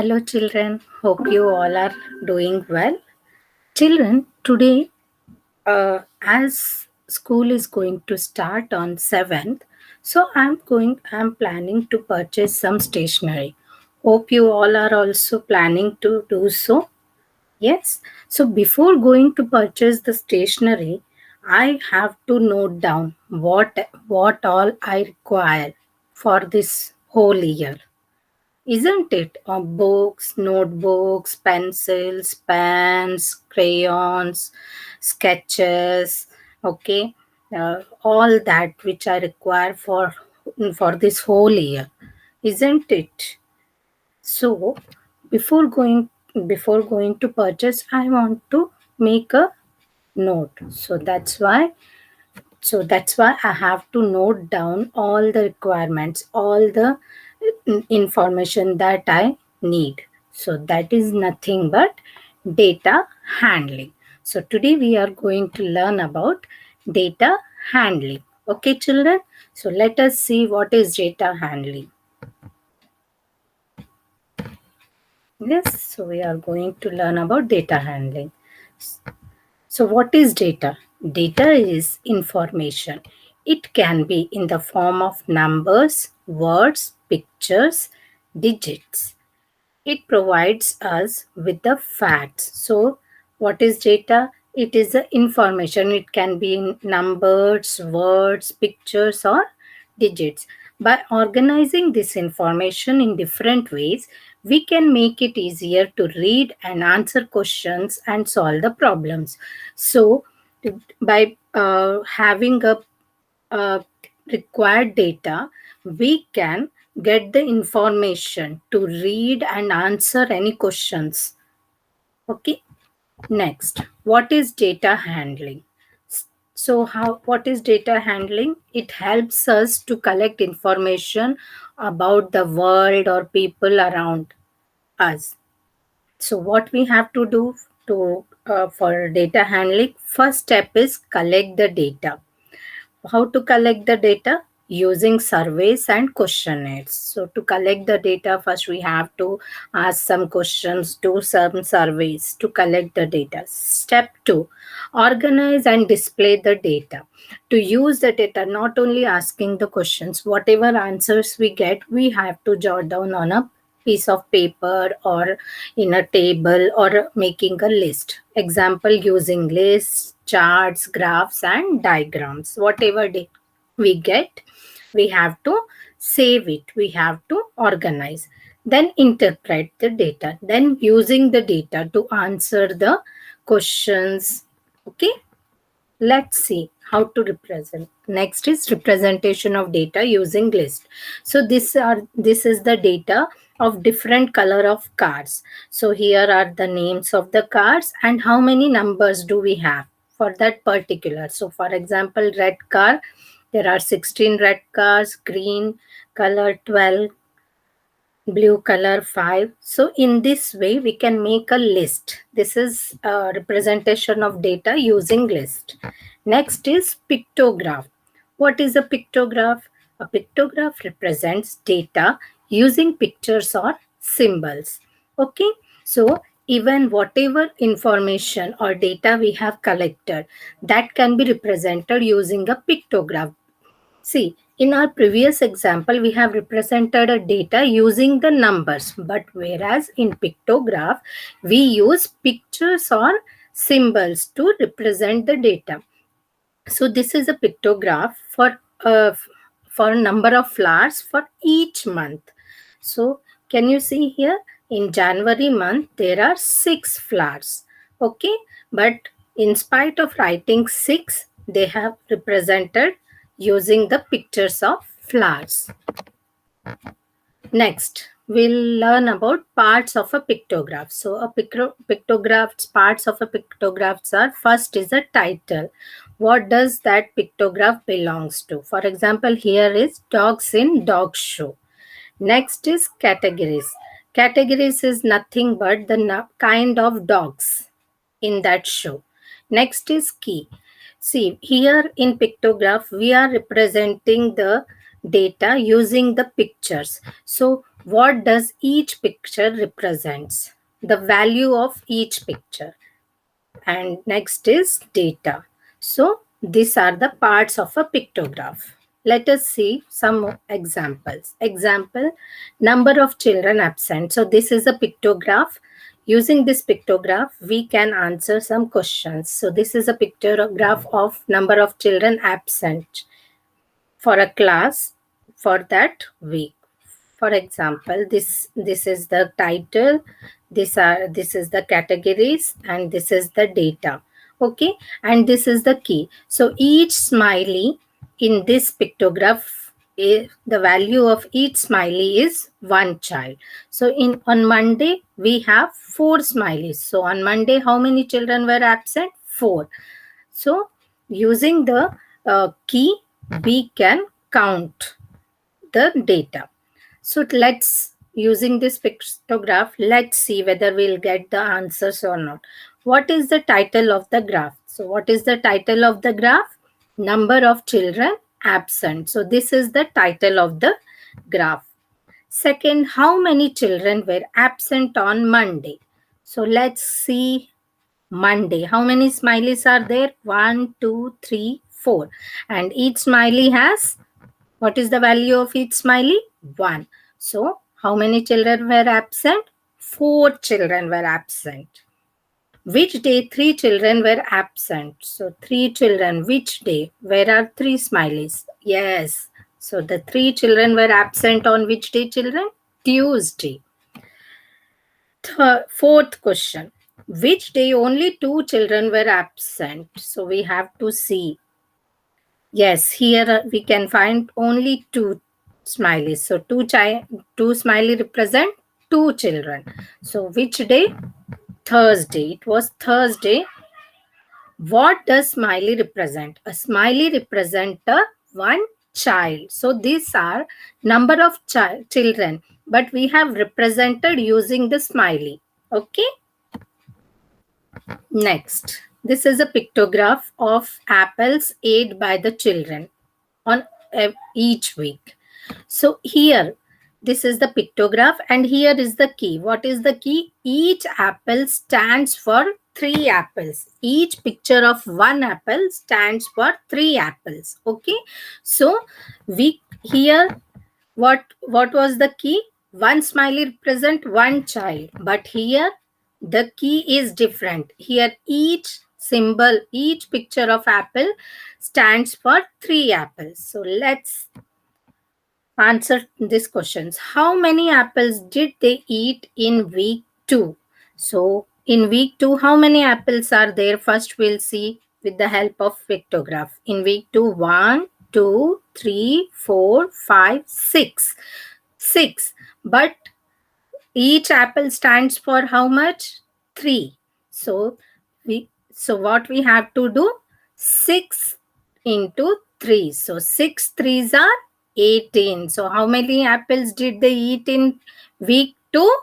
Hello, children. Hope you all are doing well. Children, today, as school is going to start on 7th, so I'm planning to purchase some stationery. Hope you all are also planning to do so. Yes. So before going to purchase the stationery, I have to note down what all I require for this whole year, isn't it? Books, notebooks, pencils, pens, crayons, sketches, okay, all that which I require for this whole year, isn't it? So before going before going to purchase, I want to make a note. So that's why I have to note down all the requirements, all the information that I need. So that is nothing but data handling. So today we are going to learn about data handling. Okay, children? So let us see what is data handling. Yes, so we are going to learn about data handling. So, what is data? Data is information. It can be in the form of numbers, words, pictures, digits. It provides us with the facts. So, what is data? It is the information. It can be in numbers, words, pictures, or digits. By organizing this information in different ways, we can make it easier to read and answer questions and solve the problems. So, by having a required data, we can get the information to read and answer any questions. Okay. Next, what is data handling? So, what is data handling? It helps us to collect information about the world or people around us. So, what we have to do to for data handling? First step is collect the data. How to collect the data? Using surveys and questionnaires. So to collect the data, first we have to ask some questions, do some surveys to collect the data. Step 2, organize and display the data. To use the data, not only asking the questions, whatever answers we get, we have to jot down on a piece of paper or in a table or making a list. Example, using lists, charts, graphs, and diagrams. Whatever we get, we have to save it, we have to organize, then interpret the data, then using the data to answer the questions. Okay. Let's see how to represent. Next is representation of data using list. So this is the data of different color of cars. So here are the names of the cars and how many numbers do we have for that particular. So for example, red car, there are 16 red cars, green color 12, blue color 5. So in this way we can make a list. This is a representation of data using list. Next is pictograph. What is a pictograph? A pictograph represents data using pictures or symbols. Okay. So even whatever information or data we have collected, that can be represented using a pictograph. See, in our previous example, we have represented a data using the numbers, but whereas in pictograph, we use pictures or symbols to represent the data. So this is a pictograph for number of flowers for each month. So can you see here in January month there are 6 flowers. Okay, but in spite of writing 6, they have represented using the pictures of flowers. Next, we'll learn about parts of a pictograph. So, pictograph's parts of a pictographs are: first is a title. What does that pictograph belongs to? For example, here is dogs in dog show. Next is categories. Categories is nothing but the kind of dogs in that show. Next is key. See, here in pictograph, we are representing the data using the pictures. So, What does each picture represents? The value of each picture. And next is data. So these are the parts of a pictograph. Let us see some examples. Example, number of children absent. So this is a pictograph. Using this pictograph, we can answer some questions. So this is a pictograph of number of children absent for a class for that week. For example, this is the title, this is the categories, and this is the data. Okay, and this is the key. So each smiley in this pictograph, the value of each smiley is one child. So on Monday we have 4 smileys. So on Monday, how many children were absent? 4. So using the key, we can count the data. So let's, using this pictograph, let's see whether we'll get the answers or not. What is the title of the graph? So what is the title of the graph? Number of children absent. So this is the title of the graph. Second, how many children were absent on Monday? So let's see Monday. How many smileys are there? 1, 2, 3, 4. And each smiley has, what is the value of each smiley? 1. So how many children were absent? 4 children were absent. Which day 3 children were absent? So 3 children, which day? Where are 3 smileys? Yes. So the 3 children were absent on which day, children? Tuesday. Fourth question. Which day only 2 children were absent? So we have to see. Yes, here we can find only 2 smileys. So two smiley represent 2 children. So which day? Thursday. It was Thursday. What does smiley represent? A smiley represent a one child. So these are number of children, but we have represented using the smiley. Okay. Next, this is a pictograph of apples ate by the children on each week. So here, this is the pictograph and here is the key. What is the key? Each apple stands for 3 apples. Each picture of one apple stands for 3 apples. Okay. So we here, what was the key? One smiley represent one child, but here the key is different. Here each symbol, each picture of apple stands for 3 apples. So let's answer these questions. How many apples did they eat in week 2? So in week 2, how many apples are there? First we'll see with the help of pictograph. In week 2, 1, 2, 3, 4, 5, 6. 6. But each apple stands for how much? 3. So what we have to do? 6 into 3. So 6 threes are 18. So how many apples did they eat in week 2?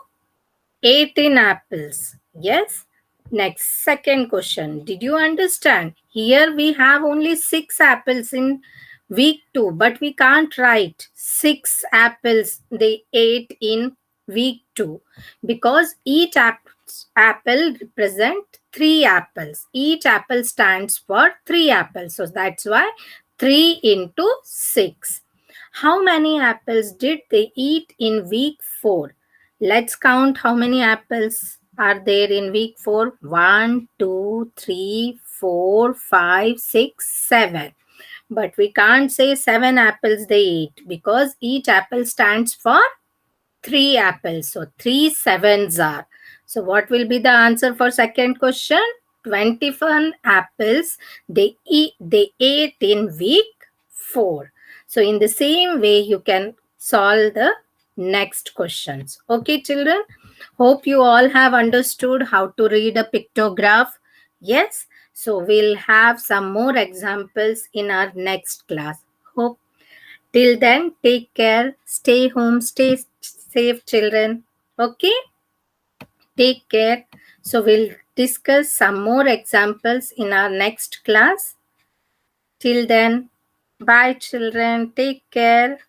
18 apples. Yes. Next, second question. Did you understand? Here we have only 6 apples in week 2, but we can't write 6 apples they ate in week 2 because each apple represent 3 apples. Each apple stands for 3 apples. So that's why 3 into 6. How many apples did they eat in week 4? Let's count how many apples are there in week 4. 1, 2, 3, 4, 5, 6, 7. But we can't say 7 apples they eat because each apple stands for 3 apples. So 3 sevens are. So what will be the answer for second question? 21 apples they ate in week 4. So in the same way you can solve the next questions. Okay, children. Hope you all have understood how to read a pictograph. Yes. So we'll have some more examples in our next class. Hope till then, take care, stay home, stay safe, children. Okay, take care. So we'll discuss some more examples in our next class. Till then, bye, children. Take care.